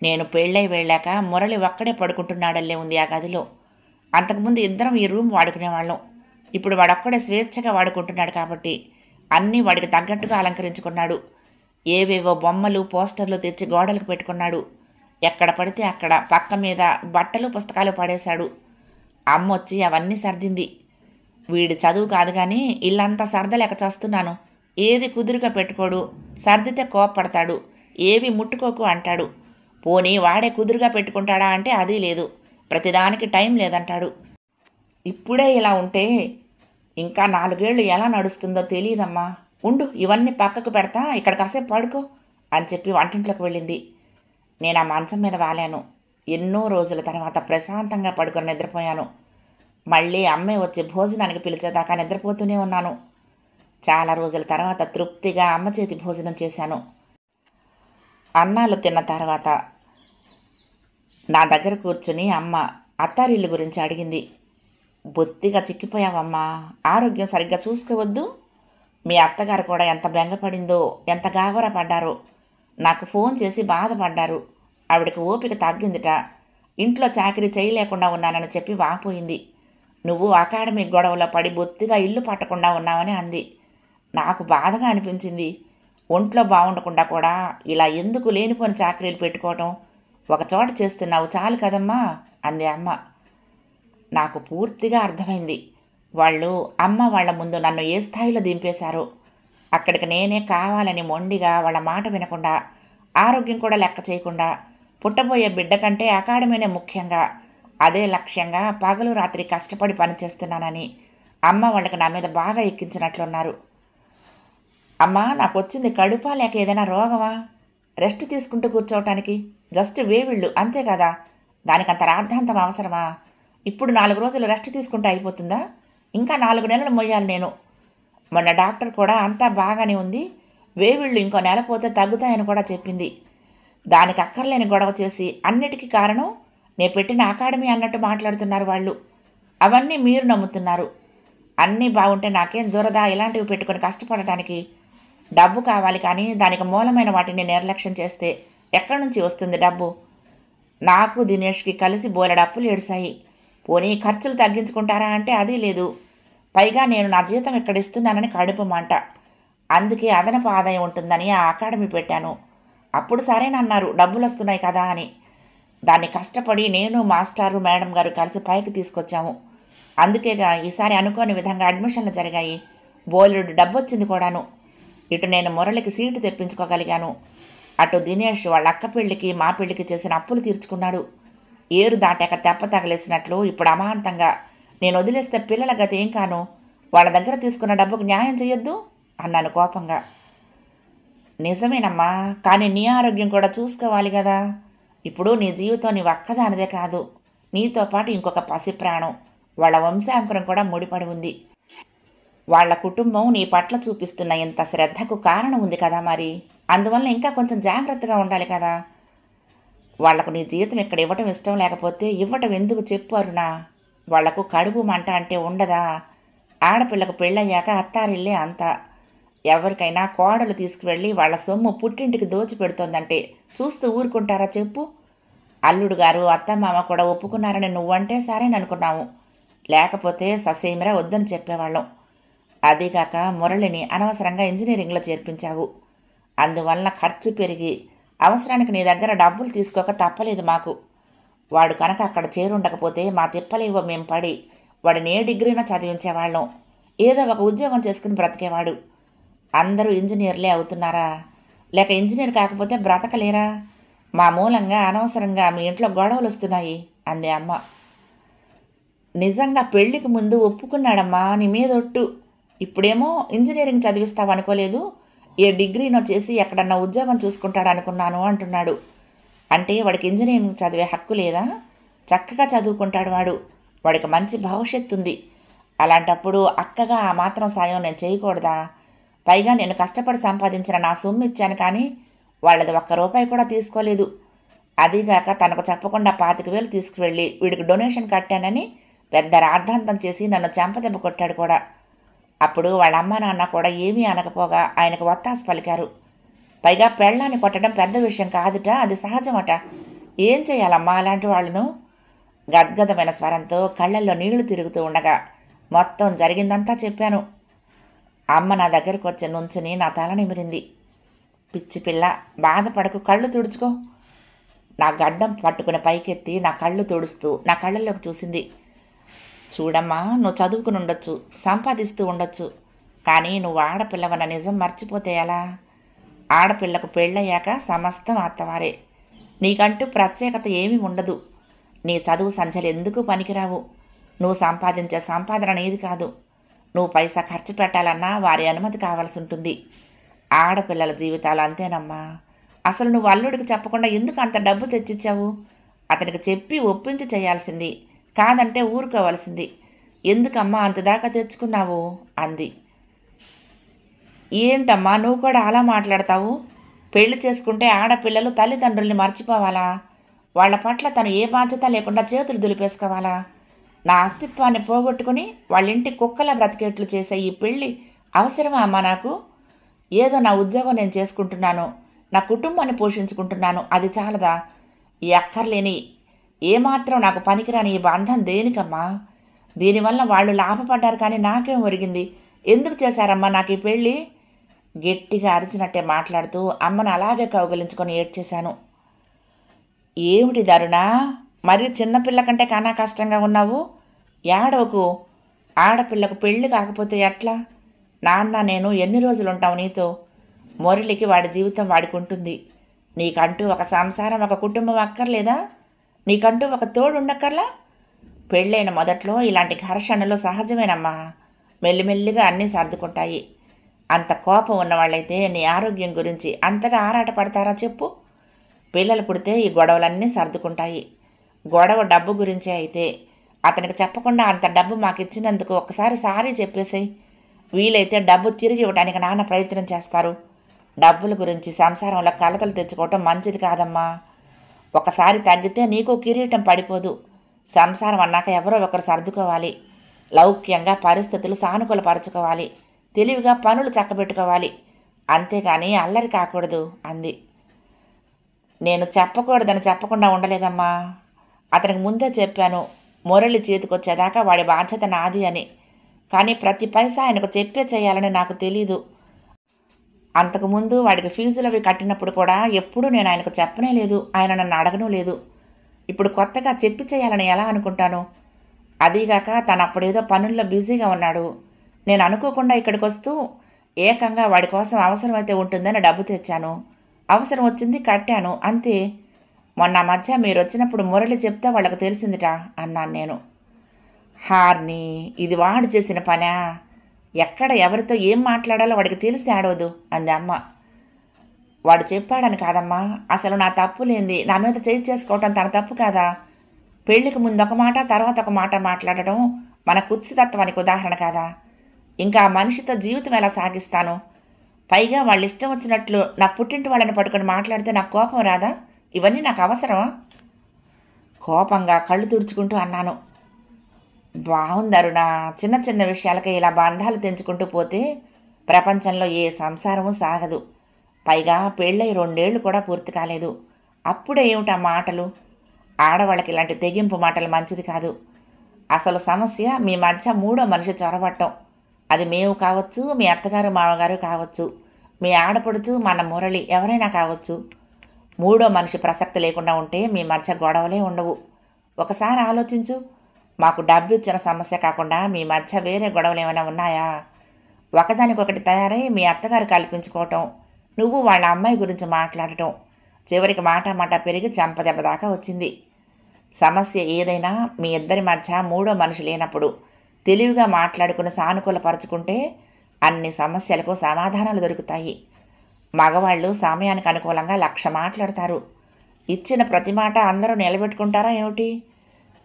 నేను పెళ్ళై వెళ్ళాక మురళి ఒక్కడే పడుకుంటున్నాడల్లే ఉంది ఆ గదిలో. అంతకుముందు ఇద్దరం ఈ రూమ్ వాడుకునేవాళ్ళం. ఇప్పుడు వాడొక్కడే స్వేచ్ఛగా వాడుకుంటున్నాడు కాబట్టి అన్నీ వాడికి తగ్గట్టుగా అలంకరించుకున్నాడు. ఏవేవో బొమ్మలు పోస్టర్లు తెచ్చి గోడలకు పెట్టుకున్నాడు. ఎక్కడ పడితే అక్కడ పక్క మీద బట్టలు పుస్తకాలు పడేశాడు. అమ్మొచ్చి అవన్నీ సర్దింది. వీడి చదువు కాదు కానీ ఇల్లంతా సర్దలేక చేస్తున్నాను. ఏది కుదురుగా పెట్టుకోడు, సర్దితే కోప్పడతాడు, ఏవి ముట్టుకోకు అంటాడు. పోనీ వాడే కుదురుగా పెట్టుకుంటాడా అంటే అది లేదు, ప్రతిదానికి టైం లేదంటాడు. ఇప్పుడే ఇలా ఉంటే ఇంకా 4 ఏళ్ళు ఎలా నడుస్తుందో తెలియదమ్మా. ఉండు, ఇవన్నీ పక్కకు పెడతా, ఇక్కడ కాసేపు పడుకో అని చెప్పి వంటింట్లోకి వెళ్ళింది. నేను ఆ మంచం మీద వాలాను. ఎన్నో రోజుల తర్వాత ప్రశాంతంగా పడుకొని నిద్రపోయాను. మళ్ళీ అమ్మే వచ్చి భోజనానికి పిలిచేదాకా నిద్రపోతూనే ఉన్నాను. చాలా రోజుల తర్వాత తృప్తిగా అమ్మ చేతి భోజనం చేశాను. అన్నాలు తిన్న తర్వాత నా దగ్గర కూర్చుని అమ్మ అత్తారిల్లు గురించి అడిగింది. బొత్తిగా చిక్కిపోయావమ్మా, ఆరోగ్యం సరిగ్గా చూసుకోవద్దు. మీ అత్తగారు కూడా ఎంత బెంగపడిందో, ఎంత గాబరా పడ్డారో. నాకు ఫోన్ చేసి బాధపడ్డారు. ఆవిడకి ఓపిక తగ్గిందిట. ఇంట్లో చాకరీ చేయలేకుండా ఉన్నానని చెప్పి వాపోయింది. నువ్వు అకాడమిక్ గొడవలో పడి బొత్తిగా ఇల్లు పట్టకుండా ఉన్నావని అంది. నాకు బాధగా అనిపించింది. ఒంట్లో బాగుండకుండా కూడా ఇలా ఎందుకు లేనిపోని చాకరీలు పెట్టుకోవటం, ఒకచోట చేస్తున్నావు చాలు కదమ్మా అంది అమ్మ. నాకు పూర్తిగా అర్థమైంది. వాళ్ళు అమ్మ వాళ్ళ ముందు నన్ను ఏ స్థాయిలో దింపేశారో. అక్కడికి నేనే కావాలని మొండిగా వాళ్ళ మాట వినకుండా, ఆరోగ్యం కూడా లెక్క చేయకుండా, పుట్టబోయే బిడ్డ కంటే అకాడమీనే ముఖ్యంగా, అదే లక్ష్యంగా పగలు రాత్రి కష్టపడి పనిచేస్తున్నానని అమ్మ వాళ్ళకి నా మీద బాగా ఎక్కించినట్లున్నారు. అమ్మా, నాకు వచ్చింది కడుపా లేక ఏదైనా రోగమా? రెస్ట్ తీసుకుంటూ కూర్చోవటానికి జస్ట్ వేవిళ్ళు అంతే కదా, దానికంత రాద్ధాంతం అవసరమా? ఇప్పుడు 4 రోజులు రెస్ట్ తీసుకుంటే అయిపోతుందా? ఇంకా 4 నెలలు మొయ్యాలి నేను. మొన్న డాక్టర్ కూడా అంతా బాగానే ఉంది, వేవిళ్ళు ఇంకో నెల పోతే తగ్గుతాయని కూడా చెప్పింది. దానికి అక్కర్లేని గొడవ చేసి అన్నిటికీ కారణం నేను పెట్టిన అకాడమీ అన్నట్టు మాట్లాడుతున్నారు వాళ్ళు. అవన్నీ మీరు నమ్ముతున్నారు. అన్నీ బాగుంటే నాకేం దురద ఇలాంటివి పెట్టుకొని కష్టపడటానికి? డబ్బు కావాలి కానీ దానికి మూలమైన వాటిని నిర్లక్ష్యం చేస్తే ఎక్కడి నుంచి వస్తుంది డబ్బు? నాకు దినేష్కి కలిసి బోలెడు అప్పులు ఏడిశాయి. పోనీ ఖర్చులు తగ్గించుకుంటారా అంటే అది లేదు. పైగా నేను నా జీతం ఇక్కడ ఇస్తున్నానని కడుపు మంట. అందుకే అదనపు ఆదాయం ఉంటుందని ఆ అకాడమీ పెట్టాను. అప్పుడు సరేనన్నారు, డబ్బులు వస్తున్నాయి కదా అని. దాన్ని కష్టపడి నేను మాస్టారు మేడం గారు కలిసి పైకి తీసుకొచ్చాము. అందుకేగా ఈసారి అనుకోని విధంగా అడ్మిషన్లు జరిగాయి. బోలెడు డబ్బు వచ్చింది కూడాను. ఇటు నేను మురళికి సీటు తెప్పించుకోగలిగాను. అటు దినేష్ వాళ్ళ అక్క పెళ్లికి మా పెళ్లికి చేసిన అప్పులు తీర్చుకున్నాడు. ఏరు దాటాక తెప్ప తగలేసినట్లు ఇప్పుడు అమాంతంగా నేను వదిలేస్తే పిల్లల గతి ఏం కాను? వాళ్ళ దగ్గర తీసుకున్న డబ్బుకు న్యాయం చేయొద్దు అన్నాను కోపంగా. నిజమేనమ్మా, కానీ నీ ఆరోగ్యం కూడా చూసుకోవాలి కదా. ఇప్పుడు నీ జీవితం నీ ఒక్కదానిదే కాదు, నీతో పాటు ఇంకొక పసి ప్రాణం, వాళ్ళ వంశాంకురం కూడా ముడిపడి ఉంది. వాళ్ళ కుటుంబం నీ పట్ల చూపిస్తున్న ఇంత శ్రద్ధకు కారణం ఉంది కదా మరి. అందువల్ల ఇంకా కొంచెం జాగ్రత్తగా ఉండాలి కదా. వాళ్లకు నీ జీతం ఇక్కడ ఇవ్వటం ఇష్టం లేకపోతే ఇవ్వటం ఎందుకు చెప్పు అరుణా? వాళ్లకు కడుపు మంట అంటే ఉండదా? ఆడపిల్లకు పెళ్ళయ్యాక అత్తారిల్లే అంతా. ఎవరికైనా కోడలు తీసుకువెళ్ళి వాళ్ళ సొమ్ము పుట్టింటికి దోచిపెడుతోందంటే చూస్తూ ఊరుకుంటారా చెప్పు? అల్లుడు గారు అత్తమామ కూడా ఒప్పుకున్నారని నువ్వంటే సరేననుకున్నాము, లేకపోతే ససేమిరా వద్దని చెప్పేవాళ్ళం. అదీగాక మురళిని అనవసరంగా ఇంజనీరింగ్లో చేర్పించావు. అందువల్ల ఖర్చు పెరిగి అవసరానికి నీ దగ్గర డబ్బులు తీసుకోక తప్పలేదు మాకు. వాడు కనుక అక్కడ చేరుండకపోతే మా తిప్పలేవో మేం పడి వాడిని ఏ డిగ్రీనా చదివించేవాళ్ళం. ఏదో ఒక ఉద్యోగం చేసుకుని బ్రతికేవాడు. అందరూ ఇంజనీర్లే అవుతున్నారా? లేక ఇంజనీర్ కాకపోతే బ్రతకలేరా? మా మూలంగా అనవసరంగా మీ ఇంట్లో గొడవలు వస్తున్నాయి అంది అమ్మ. నిజంగా పెళ్లికి ముందు ఒప్పుకున్నాడమ్మా, నీ మీదొట్టు. ఇప్పుడేమో ఇంజనీరింగ్ చదివిస్తావనుకోలేదు, ఏ డిగ్రీనో చేసి ఎక్కడన్నా ఉద్యోగం చూసుకుంటాడనుకున్నాను అంటున్నాడు. అంటే వాడికి ఇంజనీరింగ్ చదివే హక్కు లేదా? చక్కగా చదువుకుంటాడు వాడు. వాడికి మంచి భవిష్యత్తు ఉంది. అలాంటప్పుడు అక్కగా ఆ మాత్రం సాయం నేను చేయకూడదా? పైగా నేను కష్టపడి సంపాదించిన నా సొమ్ము ఇచ్చాను కానీ వాళ్ళది ఒక్క రూపాయి కూడా తీసుకోలేదు. అదీగాక తనకు చెప్పకుండా 25,000 తీసుకువెళ్ళి వీడికి డొనేషన్ కట్టానని పెద్ద రాద్ధాంతం చేసి నన్ను చెంపదెబ్బ కొట్టాడు కూడా. అప్పుడు వాళ్ళ అమ్మ నాన్న కూడా ఏమీ అనకపోగా ఆయనకు వత్తాసు పలికారు. పైగా పెళ్ళాన్ని కొట్టడం పెద్ద విషయం కాదుట, అది సహజమట. ఏం చేయాలమ్మా అలాంటి వాళ్ళను? గద్గదమైన స్వరంతో కళ్ళల్లో నీళ్లు తిరుగుతూ ఉండగా మొత్తం జరిగిందంతా చెప్పాను. అమ్మ నా దగ్గరకు వచ్చి నుంచుని నా తల నిమిరింది. పిచ్చి పిల్ల, బాధపడకు, కళ్ళు తుడుచుకో. నా గడ్డం పట్టుకుని పైకెత్తి నా కళ్ళు తుడుస్తూ నా కళ్ళల్లోకి చూసింది. చూడమ్మా, నువ్వు చదువుకుని ఉండొచ్చు, సంపాదిస్తూ ఉండొచ్చు, కానీ నువ్వు ఆడపిల్లవన్న నిజం మర్చిపోతే ఎలా? ఆడపిల్లకు పెళ్ళయ్యాక సమస్తం అత్తవారే. నీకంటూ ప్రత్యేకత ఏమీ ఉండదు. నీ చదువు సంధ్యలు ఎందుకు పనికిరావు. నువ్వు సంపాదించే సంపాదన నీది కాదు. నువ్వు పైసా ఖర్చు పెట్టాలన్నా వారి అనుమతి కావాల్సి ఉంటుంది. ఆడపిల్లల జీవితాలు అంతేనమ్మా. అసలు నువ్వు అల్లుడికి చెప్పకుండా ఎందుకు అంత డబ్బు తెచ్చిచ్చావు? అతనికి చెప్పి ఒప్పించి చేయాల్సింది, కాదంటే ఊరుకోవాల్సింది. ఎందుకమ్మా అంతదాకా తెచ్చుకున్నావు అంది. ఏంటమ్మా నువ్వు కూడా అలా మాట్లాడతావు? పెళ్లి చేసుకుంటే ఆడపిల్లలు తల్లిదండ్రుల్ని మర్చిపోవాలా? వాళ్ల పట్ల తను ఏ బాధ్యత లేకుండా చేతులు దులిపేసుకోవాలా? నా అస్తిత్వాన్ని పోగొట్టుకుని వాళ్ళింటి కుక్కలా బ్రతికేట్లు చేసే ఈ పెళ్ళి అవసరమా అమ్మా నాకు? ఏదో నా ఉద్యోగం నేను చేసుకుంటున్నాను, నా కుటుంబాన్ని పోషించుకుంటున్నాను, అది చాలదా? ఈ అక్కర్లేని ఏమాత్రం నాకు పనికిరాని ఈ బంధం దేనికమ్మా? దీనివల్ల వాళ్ళు లాభపడ్డారు కానీ నాకేం ఒరిగింది? ఎందుకు చేశారమ్మా నాకు ఈ పెళ్ళి? గట్టిగా అరిచినట్టే మాట్లాడుతూ అమ్మను అలాగే కౌగిలించుకొని ఏడ్చేశాను. ఏమిటి దరుణా, మరీ చిన్నపిల్ల కంటే కన్నా కష్టంగా ఉన్నావు? ఏడవకు. ఆడపిల్లకు పెళ్ళి కాకపోతే ఎట్లా? నాన్న నేను ఎన్ని రోజులుంటావు నీతో? మురళికి వాడి జీవితం వాడికి ఉంటుంది. నీకంటూ ఒక సంసారం, ఒక కుటుంబం అక్కర్లేదా? నీకంటూ ఒక తోడు ఉండక్కర్లా? పెళ్ళైన మొదట్లో ఇలాంటి ఘర్షణలు సహజమేనమ్మా. మెల్లిమెల్లిగా అన్నీ సర్దుకుంటాయి. అంత కోపం ఉన్నవాళ్ళైతే నీ ఆరోగ్యం గురించి అంతగా ఆరాటపడతారా చెప్పు? పిల్లలు పుడితే ఈ గొడవలన్నీ సర్దుకుంటాయి. గొడవ డబ్బు గురించే అయితే అతనికి చెప్పకుండా అంత డబ్బు మాకిచ్చినందుకు ఒకసారి సారీ చెప్పేసేయి. వీలైతే డబ్బు తిరిగి ఇవ్వడానికి నాన్న ప్రయత్నం చేస్తారు. డబ్బుల గురించి సంసారంలో కలతలు తెచ్చుకోవటం మంచిది కాదమ్మా. ఒకసారి తగ్గితే నీకు కిరీటం పడిపోదు. సంసారం అన్నాక ఎవరో ఒకరు సర్దుకోవాలి. లౌక్యంగా పరిస్థితులు సానుకూలపరచుకోవాలి. తెలివిగా పనులు చక్కబెట్టుకోవాలి. అంతేగాని అల్లరి కాకూడదు అంది. నేను చెప్పకూడదని చెప్పకుండా ఉండలేదమ్మా. అతనికి ముందే చెప్పాను, మురళి చేతికొచ్చేదాకా వాడి బాధ్యత నాది అని. కానీ ప్రతి పైసా ఆయనకు చెప్పే చేయాలని నాకు తెలీదు. అంతకుముందు వాడికి ఫీజులు అవి కట్టినప్పుడు కూడా ఎప్పుడూ నేను ఆయనకు చెప్పనే లేదు, ఆయన నన్ను అడగనూ లేదు. ఇప్పుడు కొత్తగా చెప్పి చేయాలని ఎలా అనుకుంటాను? అదీగాక తను అప్పుడేదో పనుల్లో బిజీగా ఉన్నాడు. నేను అనుకోకుండా ఇక్కడికి వస్తూ ఏకంగా వాడి కోసం అవసరమైతే ఉంటుందని డబ్బు తెచ్చాను. అవసరం వచ్చింది, కట్టాను, అంతే. మొన్న మధ్య మీరు వచ్చినప్పుడు మురళి చెప్తే వాళ్ళకు తెలిసిందిట అన్నాను నేను. హార్ని, ఇది వాడు చేసిన పనా? ఎక్కడ ఎవరితో ఏం మాట్లాడాలో వాడికి తెలిసి ఆడవదు అంది అమ్మ. వాడు చెప్పాడని కాదమ్మా, అసలు నా తప్పు లేనిది నా మీద చేయి చేసుకోవటం తన తప్పు కాదా? పెళ్లికి ముందు ఒక మాట, తర్వాత ఒక మాట మాట్లాడటం మన కుత్సితత్వానికి ఉదాహరణ కాదా? ఇంకా ఆ మనిషితో జీవితం ఎలా సాగిస్తాను? పైగా వాళ్ళు ఇష్టం వచ్చినట్లు నా పుట్టింటి వాళ్ళని పట్టుకొని మాట్లాడితే నాకు కోపం రాదా? ఇవన్నీ నాకు అవసరమా? కోపంగా కళ్ళు తుడుచుకుంటూ అన్నాను. బాగుందరునా, చిన్న చిన్న విషయాలకే ఇలా బంధాలు తెంచుకుంటూ పోతే ప్రపంచంలో ఏ సంసారము సాగదు. పైగా పెళ్ళై 2 ఏళ్ళు కూడా పూర్తి కాలేదు. అప్పుడే ఏమిటా మాటలు? ఆడవాళ్ళకి ఇలాంటి తెగింపు మాటలు మంచిది కాదు. అసలు సమస్య మీ మధ్య మూడో మనిషి చొరబట్టం. అది మేము కావచ్చు, మీ అత్తగారు మామగారు కావచ్చు, మీ ఆడపడుచు, మన మురళి, ఎవరైనా కావచ్చు. మూడో మనిషి ప్రసక్తి లేకుండా ఉంటే మీ మధ్య గొడవలే ఉండవు. ఒకసారి ఆలోచించు. మాకు డబ్బు ఇచ్చిన సమస్య కాకుండా మీ మధ్య వేరే గొడవలు ఏమైనా ఉన్నాయా? ఒకదానికొకటి తయారై మీ అత్తగారు కల్పించుకోవటం, నువ్వు వాళ్ళ అమ్మాయి గురించి మాట్లాడటం, చివరికి మాట పెరిగి చంపదెబ్బ దాకా వచ్చింది. సమస్య ఏదైనా మీ ఇద్దరి మధ్య మూడో మనిషి లేనప్పుడు తెలివిగా మాట్లాడుకుని సానుకూలపరుచుకుంటే అన్ని సమస్యలకు సమాధానాలు దొరుకుతాయి. మగవాళ్ళు సమయానికి అనుకూలంగా 1,00,000 మాట్లాడతారు. ఇచ్చిన ప్రతి మాట అందరూ నిలబెట్టుకుంటారా ఏమిటి?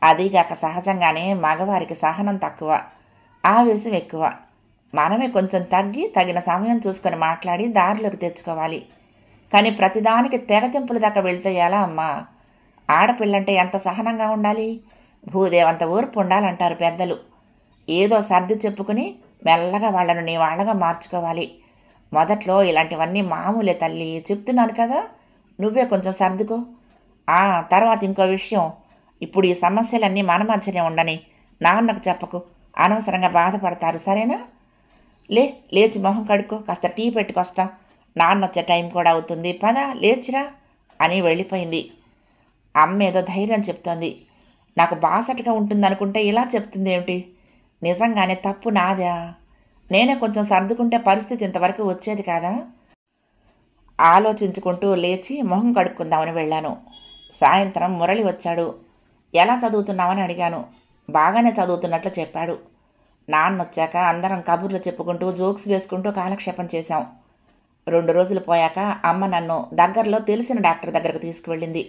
అదీగాక సహజంగానే మగవారికి సహనం తక్కువ, ఆవేశం ఎక్కువ. మనమే కొంచెం తగ్గి తగిన సమయం చూసుకొని మాట్లాడి దారిలోకి తెచ్చుకోవాలి. కానీ ప్రతిదానికి తెగతింపుల దాకా వెళ్తే ఎలా అమ్మా? ఆడపిల్లంటే ఎంత సహనంగా ఉండాలి, భూదేవంత ఓర్పు ఉండాలంటారు పెద్దలు. ఏదో సర్ది చెప్పుకుని మెల్లగా వాళ్ళను నీ వాళ్ళగా మార్చుకోవాలి. మొదట్లో ఇలాంటివన్నీ మామూలే తల్లి, చెప్తున్నాను కదా, నువ్వే కొంచెం సర్దుకో. తర్వాత ఇంకో విషయం, ఇప్పుడు ఈ సమస్యలన్నీ మన మధ్యనే ఉండని నాన్నకు చెప్పకు, అనవసరంగా బాధపడతారు, సరేనా? లేచి మొహం కడుక్కో, కాస్త టీ పెట్టుకొస్తాం, నాన్న వచ్చే టైం కూడా అవుతుంది, పద లేచిరా అని వెళ్ళిపోయింది. అమ్మ ఏదో ధైర్యం చెప్తోంది. నాకు బాసటగా ఉంటుందనుకుంటే ఇలా చెప్తుంది ఏమిటి? నిజంగానే తప్పు నాదా? నేనే కొంచెం సర్దుకుంటే పరిస్థితి ఇంతవరకు వచ్చేది కాదా? ఆలోచించుకుంటూ లేచి మొహం కడుక్కుందామని వెళ్ళాను. సాయంత్రం మురళి వచ్చాడు. ఎలా చదువుతున్నామని అడిగాను. బాగానే చదువుతున్నట్లు చెప్పాడు. నాన్న వచ్చాక అందరం కబుర్లు చెప్పుకుంటూ జోక్స్ వేసుకుంటూ కాలక్షేపం చేశాం. 2 రోజులు పోయాక అమ్మ నన్ను దగ్గరలో తెలిసిన డాక్టర్ దగ్గరకు తీసుకువెళ్ళింది.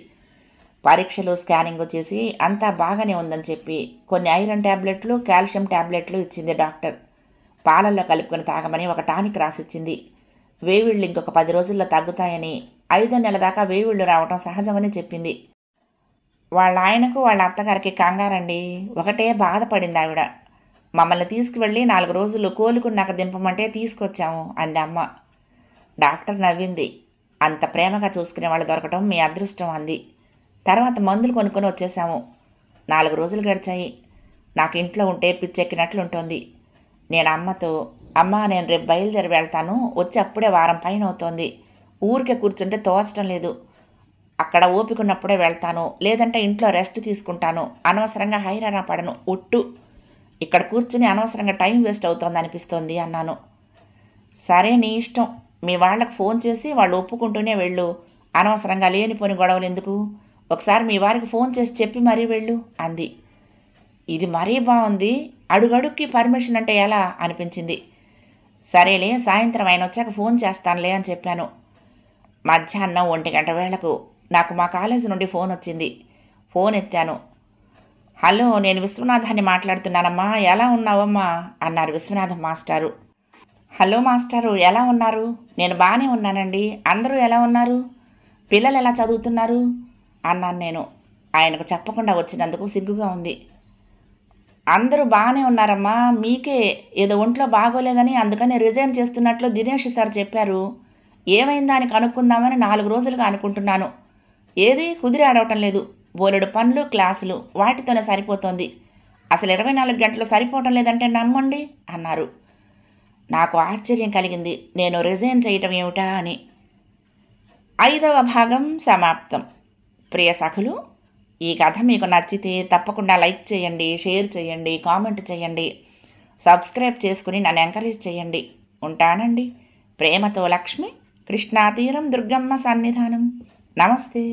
పరీక్షలు స్కానింగ్ చేసి అంతా బాగానే ఉందని చెప్పి కొన్ని ఐరన్ ట్యాబ్లెట్లు, కాల్షియం ట్యాబ్లెట్లు ఇచ్చింది డాక్టర్. పాలల్లో కలుపుకొని తాగమని ఒక టానిక్ రాసిచ్చింది. వేవిళ్ళు ఇంకొక 10 రోజుల్లో తగ్గుతాయని, 5 నెలల దాకా వేవిళ్ళు రావటం సహజమని చెప్పింది. వాళ్ళ ఆయనకు వాళ్ళ అత్తగారికి కంగారండి. ఒకటే బాధపడింది ఆవిడ. మమ్మల్ని తీసుకువెళ్ళి 4 రోజులు కోలుకున్నాక దింపమంటే తీసుకొచ్చాము అంది అమ్మ. డాక్టర్ నవ్వింది. అంత ప్రేమగా చూసుకునే వాళ్ళు దొరకటం మీ అదృష్టం అంది. తర్వాత మందులు కొనుక్కొని వచ్చేసాము. 4 రోజులు గడిచాయి. నాకు ఇంట్లో ఉంటే పిచ్చెక్కినట్లుంటోంది. నేను అమ్మతో, అమ్మ నేను రేపు బయలుదేరి వెళ్తాను, వచ్చి అప్పుడే వారం పైన అవుతోంది, ఊరికే కూర్చుంటే తోచటం లేదు, అక్కడ ఓపికన్నప్పుడే వెళ్తాను, లేదంటే ఇంట్లో రెస్ట్ తీసుకుంటాను, అనవసరంగా హైరాణ పడను, ఒట్టు, ఇక్కడ కూర్చుని అనవసరంగా టైం వేస్ట్ అవుతోంది అనిపిస్తోంది అన్నాను. సరే నీ ఇష్టం, మీ వాళ్ళకు ఫోన్ చేసి వాళ్ళు ఒప్పుకుంటూనే వెళ్ళు, అనవసరంగా లేనిపోని గొడవలు ఎందుకు, ఒకసారి మీ వారికి ఫోన్ చేసి చెప్పి మరీ వెళ్ళు అంది. ఇది మరీ బాగుంది, అడుగడుక్కి పర్మిషన్ అంటే ఎలా అనిపించింది. సరేలే, సాయంత్రం ఆయన వచ్చాక ఫోన్ చేస్తానులే అని చెప్పాను. మధ్యాహ్నం 1 గంట వేళకు నాకు మా కాలేజీ నుండి ఫోన్ వచ్చింది. ఫోన్ ఎత్తాను. హలో, నేను విశ్వనాథాన్ని మాట్లాడుతున్నానమ్మా, ఎలా ఉన్నావమ్మా అన్నారు విశ్వనాథం మాస్టారు. హలో మాస్టారు, ఎలా ఉన్నారు? నేను బాగానే ఉన్నానండి. అందరూ ఎలా ఉన్నారు? పిల్లలు ఎలా చదువుతున్నారు అన్నాను నేను. ఆయనకు చెప్పకుండా వచ్చినందుకు సిగ్గుగా ఉంది. అందరూ బాగానే ఉన్నారమ్మా, మీకే ఏదో ఒంట్లో బాగోలేదని అందుకని రిజైన్ చేస్తున్నట్లు దినేష్ సార్ చెప్పారు. ఏమైందా అని కనుక్కుందామని 4 రోజులుగా అనుకుంటున్నాను. ఏది కుదిరి ఆడవటం లేదు. బోలెడు పనులు, క్లాసులు, వాటితోనే సరిపోతోంది. అసలు 24 గంటలు సరిపోవటం లేదంటే నమ్మండి అన్నారు. నాకు ఆశ్చర్యం కలిగింది. నేను రిజైన్ చేయటం ఏమిటా అని. 5వ భాగం సమాప్తం. ప్రియ సఖులు, ఈ కథ మీకు నచ్చితే తప్పకుండా లైక్ చేయండి, షేర్ చేయండి, కామెంట్ చేయండి, సబ్స్క్రైబ్ చేసుకుని నన్ను ఎంకరేజ్ చేయండి. ఉంటానండి. ప్రేమతో లక్ష్మి, కృష్ణా తీరం, దుర్గమ్మ సన్నిధానం. నమస్తే.